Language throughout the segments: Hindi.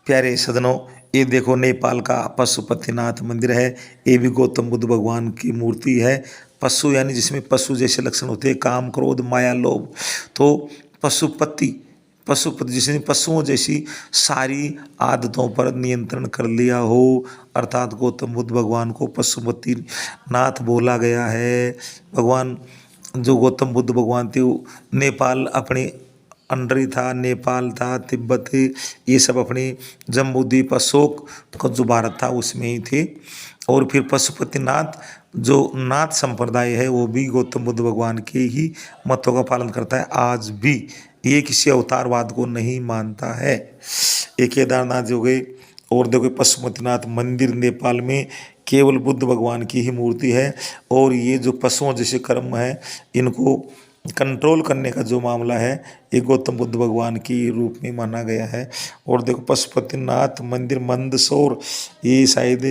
प्यारे सदनों, ये देखो नेपाल का पशुपतिनाथ मंदिर है। ये भी गौतम बुद्ध भगवान की मूर्ति है। पशु यानी जिसमें पशु जैसे लक्षण होते हैं, काम, क्रोध, माया, लोभ। तो पशुपति, पशुपति जिसने पशुओं जैसी सारी आदतों पर नियंत्रण कर लिया हो, अर्थात गौतम बुद्ध भगवान को पशुपति नाथ बोला गया है। भगवान जो गौतम बुद्ध भगवान थे वो नेपाल अपने अंडर ही था। नेपाल था, तिब्बत, ये सब अपने जम्बूद्वीप, अशोक का जो भारत था उसमें ही थे। और फिर पशुपतिनाथ जो नाथ संप्रदाय है वो भी गौतम बुद्ध भगवान के ही मतों का पालन करता है आज भी। ये किसी अवतारवाद को नहीं मानता है। एक केदारनाथ हो गए। और देखो पशुपतिनाथ मंदिर नेपाल में केवल बुद्ध भगवान की ही मूर्ति है। और ये जो पशुओं जैसे कर्म है इनको कंट्रोल करने का जो मामला है ये गौतम बुद्ध भगवान की रूप में माना गया है। और देखो पशुपतिनाथ मंदिर मंदसौर, ये शायद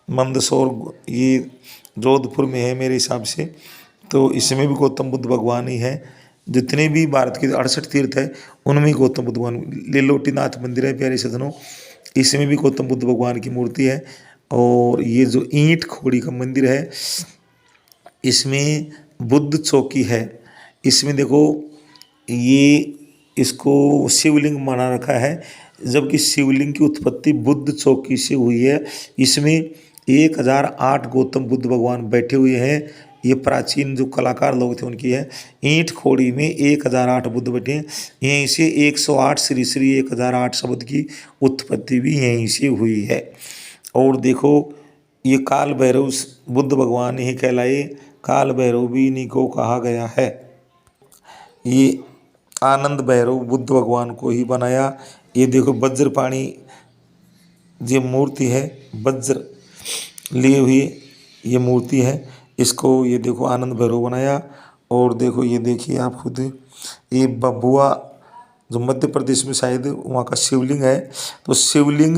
मंदसौर ये जोधपुर में है मेरे हिसाब से। तो इसमें भी गौतम बुद्ध भगवान ही है। जितने भी भारत के 68 तीर्थ है उनमें गौतम बुद्ध भगवान। लेलोटीनाथ मंदिर है प्यारे सदनों, इसमें भी गौतम बुद्ध भगवान की मूर्ति है। और ये जो ईंट खोड़ी का मंदिर है इसमें बुद्ध चौकी है। इसमें देखो ये इसको शिवलिंग माना रखा है, जबकि शिवलिंग की उत्पत्ति बुद्ध चौकी से हुई है। इसमें 1008 गौतम बुद्ध भगवान बैठे हुए हैं। ये प्राचीन जो कलाकार लोग थे उनकी है। ईंट खोड़ी में 1008 बुद्ध बैठे हैं। यहीं से 108 श्री श्री 1008 शब्द की उत्पत्ति भी यहीं से हुई है। और देखो ये काल भैरव बुद्ध भगवान ही कहलाए, काल भैरव भी इन्हीं को कहा गया है। ये आनंद भैरव बुद्ध भगवान को ही बनाया। ये देखो वज्रपाणी ये मूर्ति है, वज्र लिए हुई ये मूर्ति है। इसको ये देखो आनंद भैरव बनाया। और देखो ये देखिए आप खुद, ये बबुआ जो मध्य प्रदेश में शायद वहाँ का शिवलिंग है। तो शिवलिंग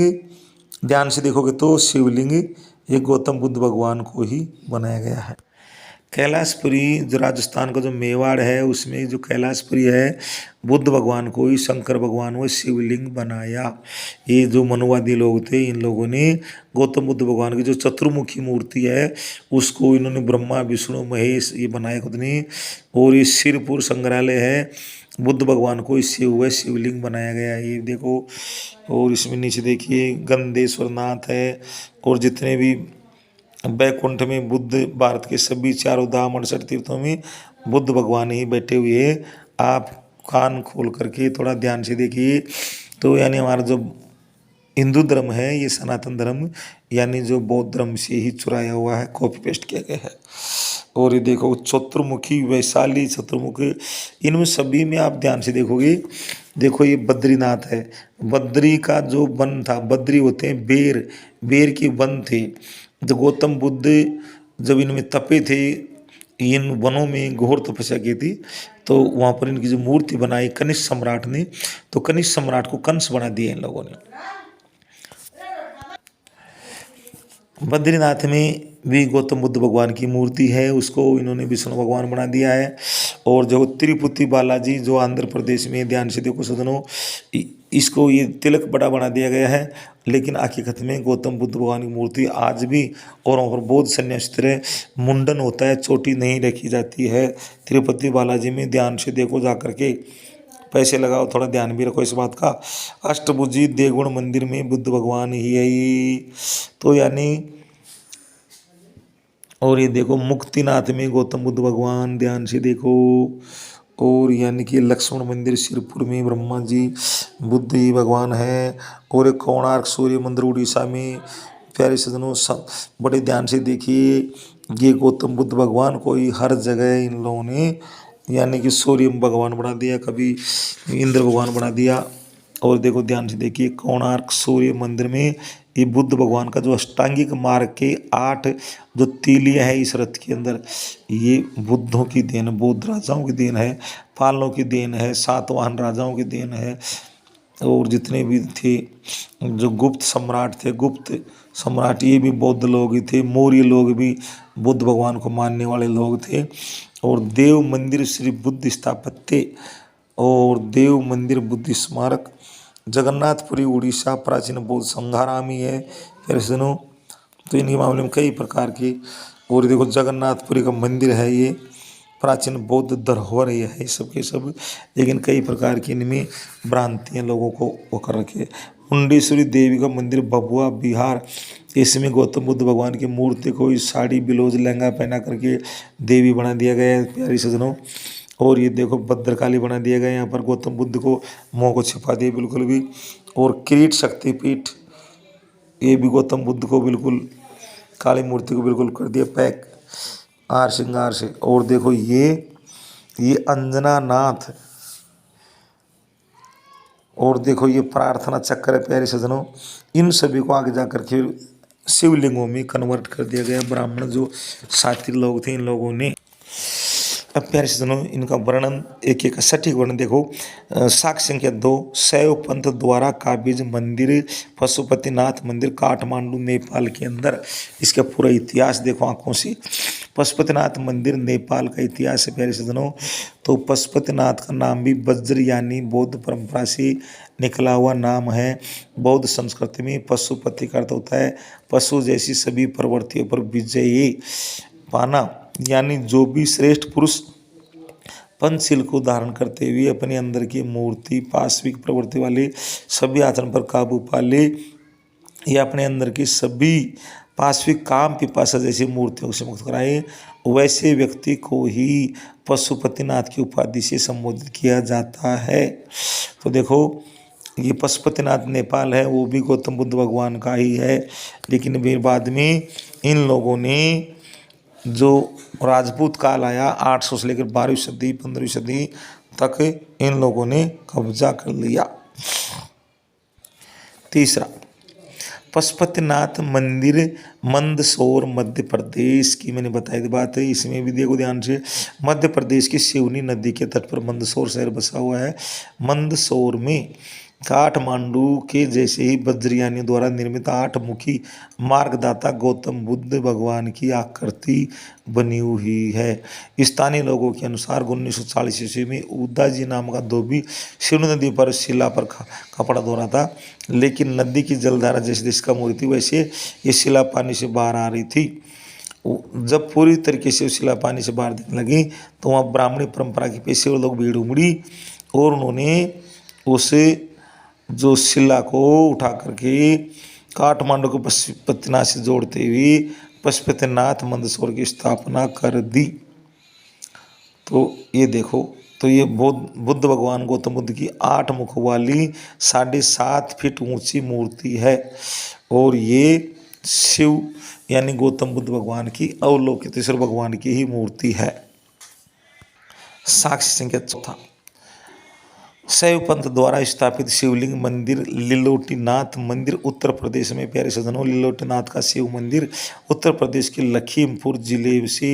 ध्यान से देखोगे तो शिवलिंग ये गौतम बुद्ध भगवान को ही बनाया गया है। कैलाशपुरी जो राजस्थान का जो मेवाड़ है उसमें जो कैलाशपुरी है बुद्ध भगवान को ही शंकर भगवान वो शिवलिंग बनाया। ये जो मनुवादी लोग थे इन लोगों ने गौतम बुद्ध भगवान की जो चतुर्मुखी मूर्ति है उसको इन्होंने ब्रह्मा विष्णु महेश ये बनाया खुद ने। और ये सिरपुर संग्रहालय है, बुद्ध भगवान को इससे हुआ शिवलिंग बनाया गया है। ये देखो। और इसमें नीचे देखिए गंधेश्वर नाथ है। और जितने भी बैकुंठ में बुद्ध, भारत के सभी चारों धाम 68 तीर्थों में बुद्ध भगवान ही बैठे हुए हैं। आप कान खोल करके थोड़ा ध्यान से देखिए। तो यानी हमारा जो हिंदू धर्म है ये सनातन धर्म यानी जो बौद्ध धर्म से ही चुराया हुआ है, कॉपी पेस्ट किया गया है। और ये देखो चतुर्मुखी, वैशाली, चतुर्मुखी, इनमें सभी में आप ध्यान से देखोगे। देखो ये बद्रीनाथ है। बद्री का जो वन था, बद्री होते हैं बेर, बेर के वन थे। जो गौतम बुद्ध जब इनमें तपे थे, इन वनों में घोर तपस्या की थी, तो वहाँ पर इनकी जो मूर्ति बनाई कनिष्क सम्राट ने, तो कनिष्क सम्राट को कंस बना दिया इन लोगों ने। बद्रीनाथ में भी गौतम बुद्ध भगवान की मूर्ति है, उसको इन्होंने विष्णु भगवान बना दिया है। और जो तिरुपति बालाजी जो आंध्र प्रदेश में, ध्यान से देखो सदनों, इसको ये तिलक बड़ा बना दिया गया है। लेकिन हकीकत में गौतम बुद्ध भगवान की मूर्ति आज भी, और वहाँ पर बौद्ध सन्यासी तरह मुंडन होता है, चोटी नहीं रखी जाती है तिरुपति बालाजी में। ध्यान से देखो जा करके, पैसे लगाओ, थोड़ा ध्यान भी रखो इस बात का। अष्टभुजी देवगुण मंदिर में बुद्ध भगवान ही है। तो यानी, और ये देखो मुक्तिनाथ में गौतम बुद्ध भगवान, ध्यान से देखो। और यानी कि लक्ष्मण मंदिर सिरपुर में ब्रह्मा जी बुद्ध ही भगवान है। और एक कोणार्क सूर्य मंदिर उड़ीसा में। प्यारे सजनों सब बड़े ध्यान से देखिए, ये गौतम बुद्ध भगवान को ही हर जगह इन लोगों ने यानी कि सूर्य भगवान बना दिया, कभी इंद्र भगवान बना दिया। और देखो ध्यान से देखिए कोणार्क सूर्य मंदिर में ये बुद्ध भगवान का जो अष्टांगिक मार्ग के 8 जो तीलियां है इस रथ के अंदर, ये बुद्धों की देन, बौद्ध राजाओं की देन है, पालों की देन है, सातवाहन राजाओं की देन है। और जितने भी थे जो गुप्त सम्राट थे, गुप्त सम्राट ये भी बौद्ध लोग ही थे। मौर्य लोग भी बुद्ध भगवान को मानने वाले लोग थे। और देव मंदिर श्री बुद्ध स्थापत्य और देव मंदिर बुद्ध स्मारक जगन्नाथपुरी उड़ीसा प्राचीन बौद्ध संघारामी है। फिर सुनो, तो इनके मामले में कई प्रकार की, और देखो जगन्नाथपुरी का मंदिर है, ये प्राचीन बौद्ध धरोहर ये है सब के सब, लेकिन कई प्रकार की इनमें भ्रांतियाँ लोगों को वो कर रखे। मुंडेश्वरी देवी का मंदिर भभुआ बिहार, इसमें गौतम बुद्ध भगवान की मूर्ति को साड़ी ब्लाउज लहंगा पहना करके देवी बना दिया गया है प्यारी सजनों। और ये देखो भद्रकाली बना दिया गया है, यहाँ पर गौतम बुद्ध को मुँह को छिपा दिया बिल्कुल भी। और किरीट शक्तिपीठ, ये भी गौतम बुद्ध को बिल्कुल काली मूर्ति को बिल्कुल कर दिया पैक हार श्रृंगार से। और देखो ये अंजना नाथ, और देखो ये प्रार्थना चक्र है प्यारे सजनों। इन सभी को आगे जाकर के शिवलिंगों में कन्वर्ट कर दिया गया। ब्राह्मण जो सातिर लोग थे इन लोगों ने। अब प्यारे सजनों इनका वर्णन एक एक सटीक वर्णन देखो। साक्ष्य संख्या 2, शैव पंथ द्वारा काबिज मंदिर पशुपतिनाथ मंदिर काठमांडू नेपाल के अंदर। इसका पूरा इतिहास देखो आंखों से। पशुपतिनाथ मंदिर नेपाल का इतिहास है प्यारे सजनों। तो पशुपतिनाथ का नाम भी वज्र यानी बौद्ध परंपरा से निकला हुआ नाम है। बौद्ध संस्कृति में पशुपति का अर्थ होता है पशु जैसी सभी प्रवृत्तियों पर विजयी पाना, यानी जो भी श्रेष्ठ पुरुष पंचशील को धारण करते हुए अपने अंदर की मूर्ति पाश्विक प्रवृत्ति वाले सभी आचरण पर काबू पा ले, या अपने अंदर की सभी पाश्विक काम पिपासा जैसी मूर्तियों से मुक्त कराए, वैसे व्यक्ति को ही पशुपतिनाथ की उपाधि से संबोधित किया जाता है। तो देखो ये पशुपतिनाथ नेपाल है, वो भी गौतम बुद्ध भगवान का ही है। लेकिन फिर बाद में इन लोगों ने जो राजपूत काल आया 800 से लेकर 12वीं सदी 15वीं सदी तक इन लोगों ने कब्जा कर लिया। तीसरा, पशुपतिनाथ मंदिर मंदसौर मध्य प्रदेश की मैंने बताई थी बात है। इसमें भी देखो ध्यान से, मध्य प्रदेश की सिवनी नदी के तट पर मंदसौर शहर बसा हुआ है। मंदसौर में काठमांडू के जैसे ही वज्रयानी द्वारा निर्मित 8 मुखी मार्गदाता गौतम बुद्ध भगवान की आकृति बनी हुई है। स्थानीय लोगों के अनुसार 1940 ईस्वी में उदा जी नाम का धोबी सिंधु नदी पर शिला पर कपड़ा धो रहा था, लेकिन नदी की जलधारा जैसे जैसे कम हो रही थी वैसे ये शिला पानी से बाहर आ रही थी। जब पूरी तरीके से शिला पानी से बाहर दिखने लगी तो वहाँ ब्राह्मणी परंपरा के पेशेवर लोग भीड़ उमड़ी और उन्होंने उसे जो शिला को उठा करके काठमांडू को पशुपतिनाथ से जोड़ते हुए पशुपतिनाथ मंदसौर की स्थापना कर दी। तो ये देखो, तो ये बुद्ध भगवान गौतम बुद्ध की 8 मुख वाली 7.5 फीट ऊंची मूर्ति है, और ये शिव यानी गौतम बुद्ध भगवान की अवलोकित ईश्वर भगवान की ही मूर्ति है। साक्ष्य संख्या 4, शैव पंथ द्वारा स्थापित शिवलिंग मंदिर लिलोटीनाथ मंदिर उत्तर प्रदेश में। प्यारे सज्जनों, लिलोटीनाथ का शिव मंदिर उत्तर प्रदेश के लखीमपुर जिले से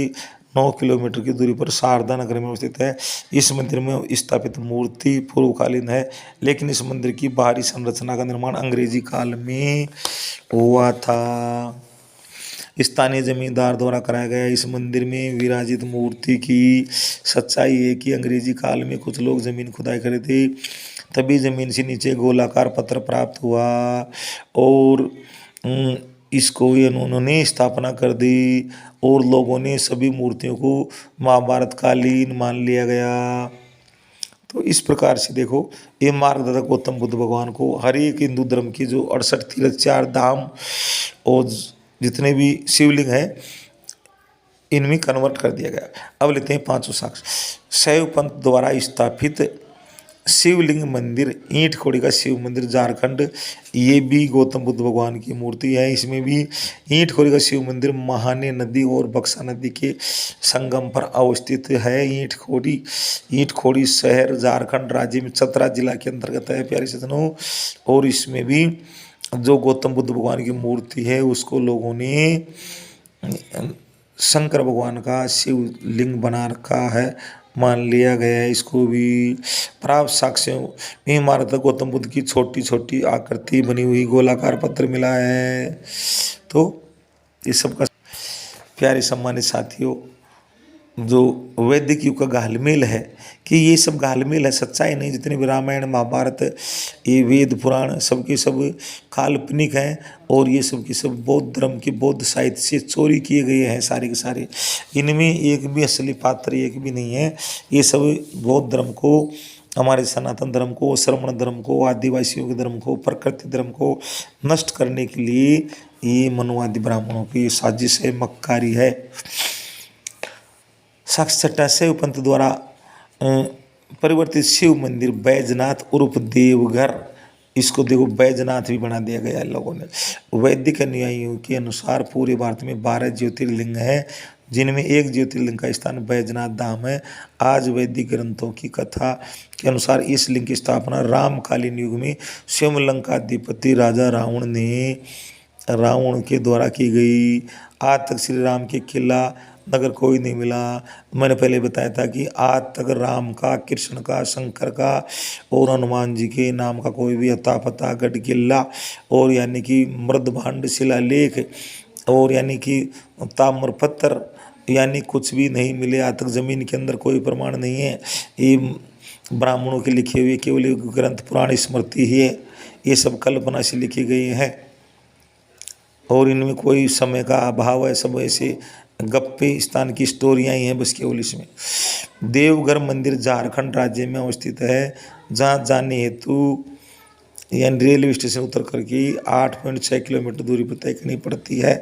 9 किलोमीटर की दूरी पर शारदा नगर में स्थित है। इस मंदिर में स्थापित मूर्ति पूर्वकालीन है, लेकिन इस मंदिर की बाहरी संरचना का निर्माण अंग्रेजी काल में हुआ था। स्थानीय जमींदार द्वारा कराया गया। इस मंदिर में विराजित मूर्ति की सच्चाई है कि अंग्रेजी काल में कुछ लोग जमीन खुदाई करे थे, तभी जमीन से नीचे गोलाकार पत्थर प्राप्त हुआ और इसको उन्होंने स्थापना कर दी, और लोगों ने सभी मूर्तियों को महाभारत कालीन मान लिया गया। तो इस प्रकार से देखो, ये मार्गदाता गौतम बुद्ध भगवान को हर एक हिंदू धर्म की जो 68 तीर्थ 4 धाम और जितने भी शिवलिंग है इनमें कन्वर्ट कर दिया गया। अब लेते हैं 5 साक्ष्य। शैव पंथ द्वारा स्थापित शिवलिंग मंदिर ईंट खोड़ी का शिव मंदिर झारखंड, ये भी गौतम बुद्ध भगवान की मूर्ति है। इसमें भी ईंट खोड़ी का शिव मंदिर महाने नदी और बक्सा नदी के संगम पर अवस्थित है। ईंट खोड़ी शहर झारखंड राज्य में चतरा जिला के अंतर्गत है प्यारे सज्जनों। और इसमें भी जो गौतम बुद्ध भगवान की मूर्ति है उसको लोगों ने शंकर भगवान का शिवलिंग बना रखा है, मान लिया गया है। इसको भी प्राप्त साक्ष्यों में इमारत गौतम बुद्ध की छोटी छोटी आकृति बनी हुई गोलाकार पत्थर मिला है। तो ये सबका प्यारे सम्मानित साथियों, जो वैदिक युग का घालमेल है कि ये सब घालमेल है, सच्चाई नहीं। जितने भी रामायण महाभारत ये वेद पुराण सबके सब काल्पनिक हैं और ये सब के सब बौद्ध धर्म के बौद्ध साहित्य से चोरी किए गए हैं सारे के सारे। इनमें एक भी असली पात्र एक भी नहीं है। ये सब बौद्ध धर्म को, हमारे सनातन धर्म को, श्रमण धर्म को, आदिवासियों के धर्म को, प्रकृति धर्म को नष्ट करने के लिए ये मनुवादी ब्राह्मणों की साजिश है, मक्कारी है। साक्षात शैव पंथ द्वारा परिवर्तित शिव मंदिर बैजनाथ उर्फ देवघर, इसको देखो बैजनाथ भी बना दिया गया है लोगों ने। वैदिक अनुयायियों के अनुसार पूरे भारत में 12 ज्योतिर्लिंग है, जिनमें एक ज्योतिर्लिंग का स्थान बैजनाथ धाम है। आज वैदिक ग्रंथों की कथा के अनुसार इस लिंग की स्थापना रामकालीन युग में स्वयं लंकाधिपति राजा रावण के द्वारा की गई। आज तक श्री राम के किला नगर कोई नहीं मिला। मैंने पहले बताया था कि आज तक राम का, कृष्ण का, शंकर का और हनुमान जी के नाम का कोई भी अता पता, गढ़ किला और यानी कि मृदभांड शिलालेख और यानी कि ताम्रपत्र यानी कुछ भी नहीं मिले। आज तक जमीन के अंदर कोई प्रमाण नहीं है। ये ब्राह्मणों के लिखे हुए केवल ग्रंथ पुराण स्मृति ही है। ये सब कल्पना से लिखे गए हैं और इनमें कोई समय का अभाव है। सब ऐसे गप्पे स्थान की स्टोरियाँ ही हैं बस केवल। इसमें देवघर मंदिर झारखंड राज्य में अवस्थित है, जहाँ जाने हेतु यानी रेलवे स्टेशन उतर करके 8.6 किलोमीटर दूरी पर तय करनी पड़ती है।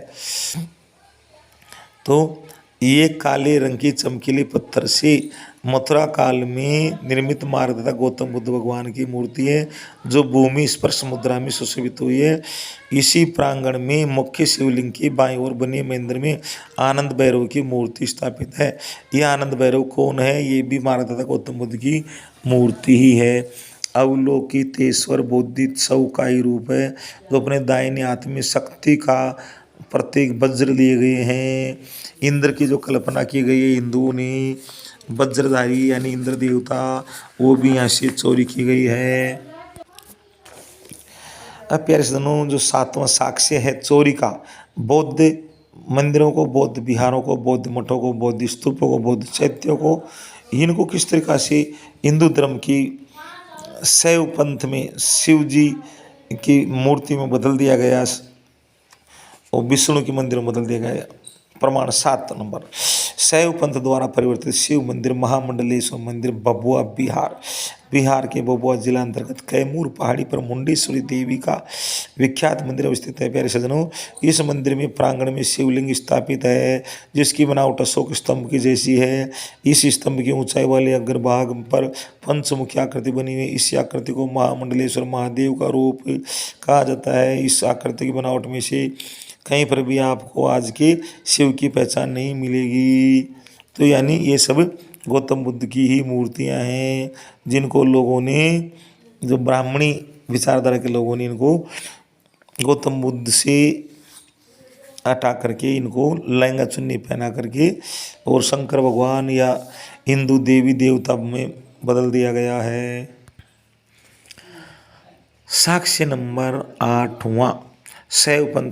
तो ये काले रंग की चमकीले पत्थर से मथुरा काल में निर्मित मार्गदत्ता गौतम बुद्ध भगवान की मूर्ति है, जो भूमि स्पर्श मुद्रा में सुशोभित हुई है। इसी प्रांगण में मुख्य शिवलिंग की बाईं ओर बने मंदिर में आनंद भैरव की मूर्ति स्थापित है। यह आनंद भैरव कौन है? ये भी मार्गदत्ता गौतम बुद्ध की मूर्ति ही है। अवलोकितेश्वर बोधिसत्व का ही रूप है, जो अपने दाहिने हाथ में शक्ति का प्रतीक वज्र लिए गए हैं। इंद्र की जो कल्पना की गई है हिंदुओं ने, वज्रधारी यानी इंद्र देवता, वो भी यहाँ से चोरी की गई है। अब प्यारे सज्जनों, जो 7वां साक्ष्य है चोरी का, बौद्ध मंदिरों को, बौद्ध विहारों को, बौद्ध मठों को, बौद्ध स्तूपों को, बौद्ध चैत्यों को, इनको किस तरीका से हिंदू धर्म की शैव पंथ में शिव जी की मूर्ति में बदल दिया गया और विष्णु के मंदिर में बदल दिया गया। प्रमाण 7 नंबर, शैव पंथ द्वारा परिवर्तित शिव मंदिर महामंडलेश्वर मंदिर भभुआ बिहार के भभुआ जिला अंतर्गत कैमूर पहाड़ी पर मुंडेश्वरी देवी का विख्यात मंदिर अवस्थित है। प्यारे सज्जनों, इस मंदिर में प्रांगण में शिवलिंग स्थापित है, जिसकी बनावट अशोक स्तंभ की जैसी है। इस स्तंभ की ऊंचाई वाले अग्रभाग पर पंचमुखी आकृति बनी हुई है। इस आकृति को महामंडलेश्वर महादेव का रूप कहा जाता है। इस आकृति की बनावट में से कहीं पर भी आपको आज के शिव की पहचान नहीं मिलेगी। तो यानी ये सब गौतम बुद्ध की ही मूर्तियां हैं, जिनको लोगों ने, जो ब्राह्मणी विचारधारा के लोगों ने, इनको गौतम बुद्ध से हटा करके इनको लहंगा चुन्नी पहना करके और शंकर भगवान या हिंदू देवी देवता में बदल दिया गया है। साक्ष्य नंबर 8वां, शैव पंथ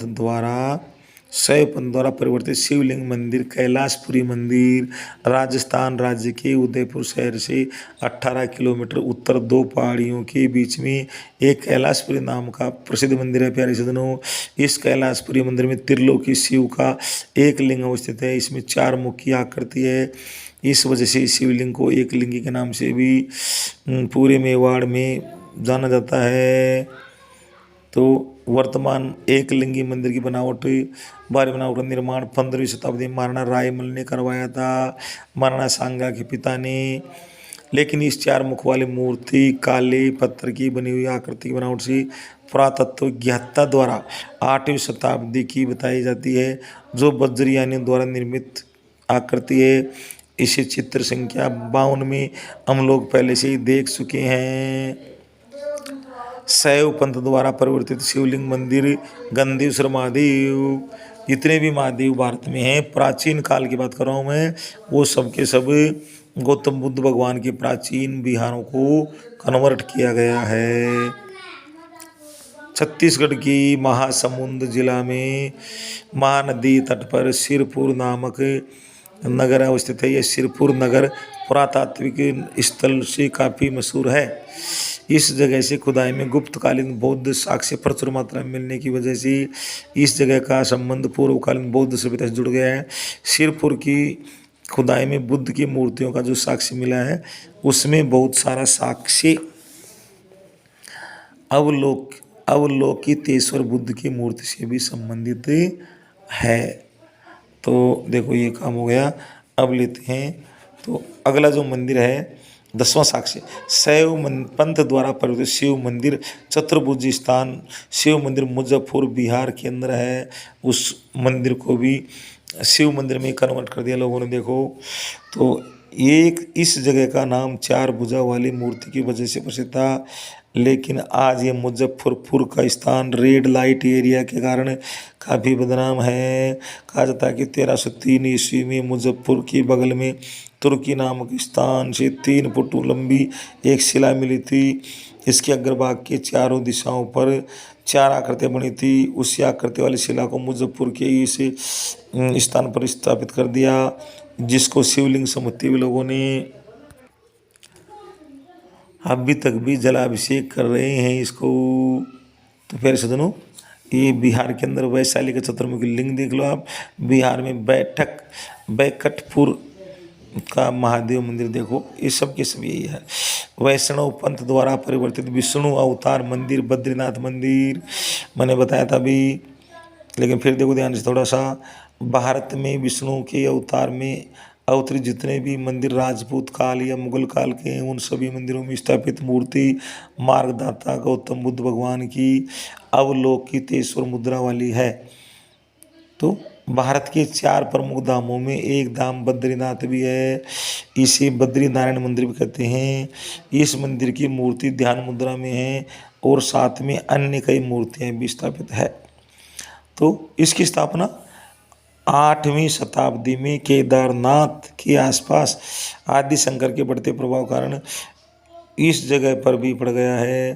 द्वारा परिवर्तित शिवलिंग मंदिर कैलाशपुरी मंदिर राजस्थान राज्य के उदयपुर शहर से 18 किलोमीटर उत्तर 2 पहाड़ियों के बीच में एक कैलाशपुरी नाम का प्रसिद्ध मंदिर है। प्यारे सज्जनों, इस कैलाशपुरी मंदिर में त्रिलोकी शिव का एक लिंग अवस्थित है। इसमें 4 मुखी आकृति है। इस वजह से शिवलिंग को एक लिंगी के नाम से भी पूरे मेवाड़ में जाना जाता है। तो वर्तमान एक लिंगी मंदिर की बाहरी बनावट का निर्माण 15वीं शताब्दी में महाराणा रायमल ने करवाया था, महाराणा सांगा के पिता ने। लेकिन इस 4 मुख वाली मूर्ति काले पत्थर की बनी हुई आकृति की बनावट से पुरातत्व ज्ञाता द्वारा 8वीं शताब्दी की बताई जाती है, जो बज्रयानियों द्वारा निर्मित आकृति है। इसे चित्र संख्या 52 में हम लोग पहले से ही देख चुके हैं। शैव पंथ द्वारा परिवर्तित शिवलिंग मंदिर गंधेश्वर महादेव, जितने भी महादेव भारत में हैं, प्राचीन काल की बात कर रहा हूँ मैं, वो सब के सब गौतम बुद्ध भगवान के प्राचीन विहारों को कन्वर्ट किया गया है। छत्तीसगढ़ की महासमुंद जिला में महानदी तट पर सिरपुर नामक नगर अवस्थित है। यह सिरपुर नगर पुरातात्विक स्थल से काफ़ी मशहूर है। इस जगह से खुदाई में गुप्तकालीन बौद्ध साक्ष्य प्रचुर मात्रा में मिलने की वजह से इस जगह का संबंध पूर्वकालीन बौद्ध सभ्यता से जुड़ गया है। सिरपुर की खुदाई में बुद्ध की मूर्तियों का जो साक्ष्य मिला है उसमें बहुत सारा साक्ष्य अवलोकितेश्वर बुद्ध की मूर्ति से भी संबंधित है। तो देखो ये काम हो गया। अब लेते हैं तो अगला जो मंदिर है 10वां साक्ष्य शैव पंथ द्वारा परिवर्तित शिव मंदिर चतुर्भुज स्थान शिव मंदिर मुजफ्फर बिहार के अंदर है। उस मंदिर को भी शिव मंदिर में कन्वर्ट कर दिया लोगों ने। देखो तो एक इस जगह का नाम 4 भुजा वाली मूर्ति की वजह से प्रसिद्ध था, लेकिन आज ये मुजफ्फरपुर का स्थान रेड लाइट एरिया के कारण काफ़ी बदनाम है। कहा जाता है कि 1303 ईस्वी में मुजफ्फर के बगल में तुर्की नामक स्थान से 3 फुट लंबी एक शिला मिली थी। इसके अग्रभाग के चारों दिशाओं पर 4 आकृतियाँ बनी थी। उसी आकृति वाली शिला को मुजफ्फर के इस स्थान पर स्थापित कर दिया, जिसको शिवलिंग समझते हुए लोगों ने अभी तक भी जलाभिषेक कर रहे हैं इसको। तो फिर सजनों ये बिहार के अंदर वैशाली के चतुर्मुखी लिंग देख लो आप। बिहार में बैकटपुर का महादेव मंदिर देखो। ये सब के सब यही है। वैष्णव पंथ द्वारा परिवर्तित विष्णु अवतार मंदिर बद्रीनाथ मंदिर मैंने बताया था अभी। लेकिन फिर देखो ध्यान से थोड़ा सा, भारत में विष्णु के अवतार में अवतरित जितने भी मंदिर राजपूत काल या मुगल काल के हैं उन सभी मंदिरों में स्थापित मूर्ति मार्गदाता गौतम बुद्ध भगवान की अवलोकितेश्वर मुद्रा वाली है। तो भारत के 4 प्रमुख धामों में एक धाम बद्रीनाथ भी है। इसे बद्रीनारायण मंदिर भी कहते हैं। इस मंदिर की मूर्ति ध्यान मुद्रा में है और साथ में अन्य कई मूर्तियाँ भी स्थापित है। तो इसकी स्थापना 8वीं शताब्दी में केदारनाथ के आसपास आदि शंकर के बढ़ते प्रभाव कारण इस जगह पर भी पड़ गया है।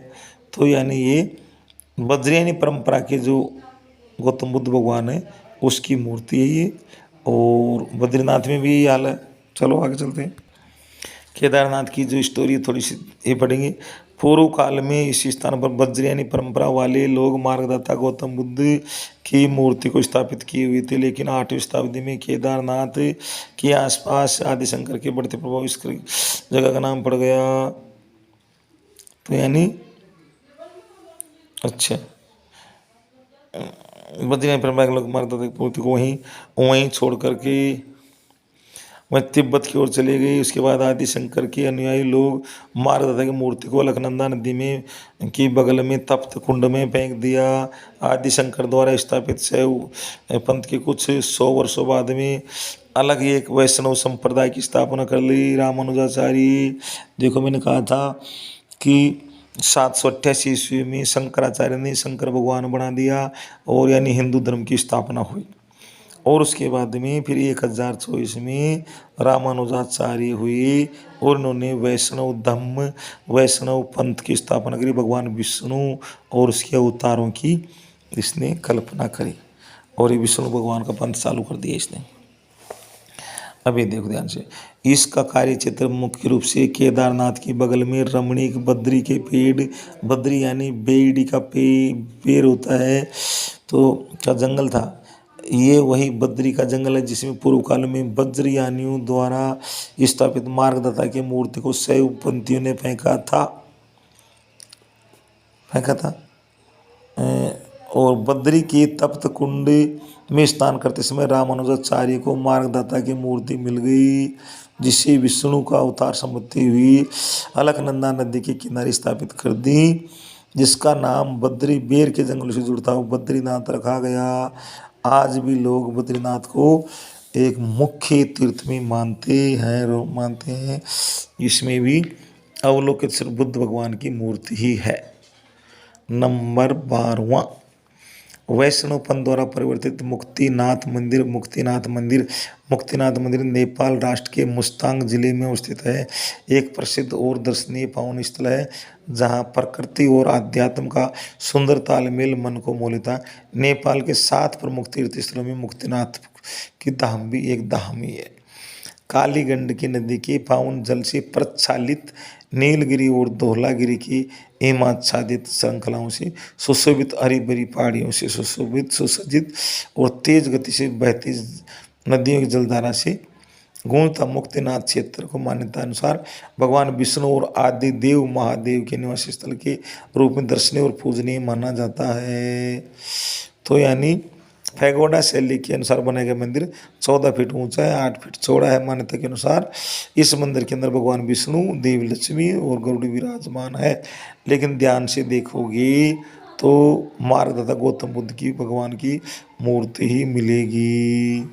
तो यानी ये बद्रियानी परंपरा के जो गौतम बुद्ध भगवान है उसकी मूर्ति है ये। और बद्रीनाथ में भी ये हाल है। चलो आगे चलते हैं। केदारनाथ की जो स्टोरी थोड़ी सी ये पढ़ेंगे। पूर्व काल में इस स्थान पर बद्रियानी परंपरा वाले लोग मार्गदाता गौतम बुद्ध की मूर्ति को स्थापित किए हुए थे, लेकिन 8वीं शताब्दी में केदारनाथ के आसपास आदि शंकर के बढ़ते प्रभाव इस जगह का नाम पड़ गया। तो यानी अच्छा बद्रीनाथ परंपरा के लोग मार्गदाता की मूर्ति को वहीं छोड़ करके वह तिब्बत की ओर चले गई। उसके बाद आदि शंकर के अनुयायी लोग मार्गदाता की मूर्ति को अलकनंदा नदी में की बगल में तप्त कुंड में फेंक दिया। आदि शंकर द्वारा स्थापित शैव पंथ के कुछ 100 वर्षों बाद में अलग एक वैष्णव संप्रदाय की स्थापना कर ली रामानुजाचार्य। देखो मैंने कहा था कि 788 ईस्वी में शंकराचार्य ने शंकर भगवान बना दिया और यानी हिंदू धर्म की स्थापना हुई। और उसके बाद में फिर 1024 में रामानुजाचार्य हुए और उन्होंने वैष्णव धम्म वैष्णव पंथ की स्थापना करी। भगवान विष्णु और उसके अवतारों की इसने कल्पना करी और ये विष्णु भगवान का पंथ चालू कर दिया इसने। अभी देखो ध्यान से, इसका कार्य क्षेत्र मुख्य रूप से केदारनाथ के बगल में रमणीक बद्री के पेड़, बद्री यानी बेड़ी का पेड़ होता है तो क्या जंगल था, ये वही बद्री का जंगल है जिसमें पूर्व काल में बद्रियानियों द्वारा स्थापित मार्गदाता की मूर्ति को शैव पंथियों ने फेंका था। और बद्री के तप्त कुंड में स्नान करते समय रामानुजाचार्य को मार्गदाता की मूर्ति मिल गई, जिसे विष्णु का अवतार समझती हुई अलकनंदा नदी के किनारे स्थापित कर दी, जिसका नाम बद्री बेर के जंगल से जुड़ता हुआ बद्रीनाथ रखा गया। आज भी लोग बद्रीनाथ को एक मुख्य तीर्थ में मानते हैं। इसमें भी अवलोकित श्री बुद्ध भगवान की मूर्ति ही है। नंबर 12वां वैष्णव पंथ द्वारा परिवर्तित मुक्तिनाथ मंदिर नेपाल राष्ट्र के मुस्तांग जिले में स्थित है। एक प्रसिद्ध और दर्शनीय पावन स्थल है जहां प्रकृति और आध्यात्म का सुंदर तालमेल मन को मोह लेता है। नेपाल के 7 प्रमुख तीर्थ स्थलों में मुक्तिनाथ की धाम भी एक धाम ही है। काली गंडकी नदी के पावन जल से प्रक्षालित, नीलगिरी और धौलागिरी की हिमाच्छादित श्रृंखलाओं से सुशोभित, हरी भरी पहाड़ियों से सुशोभित, सुसज्जित और तेज गति से बहती नदियों की जलधारा से गूंजता मुक्तिनाथ क्षेत्र को मान्यता अनुसार भगवान विष्णु और आदि देव महादेव के निवास स्थल के रूप में दर्शनीय और पूजनीय माना जाता है। तो यानी पैगोडा शैली के अनुसार बनाया गया मंदिर 14 फीट ऊंचा है, 8 फीट चौड़ा है। मान्यता के अनुसार इस मंदिर के अंदर भगवान विष्णु, देवी लक्ष्मी और गरुड़ विराजमान है। लेकिन ध्यान से देखोगे तो मार्गदाता गौतम बुद्ध की भगवान की मूर्ति ही मिलेगी।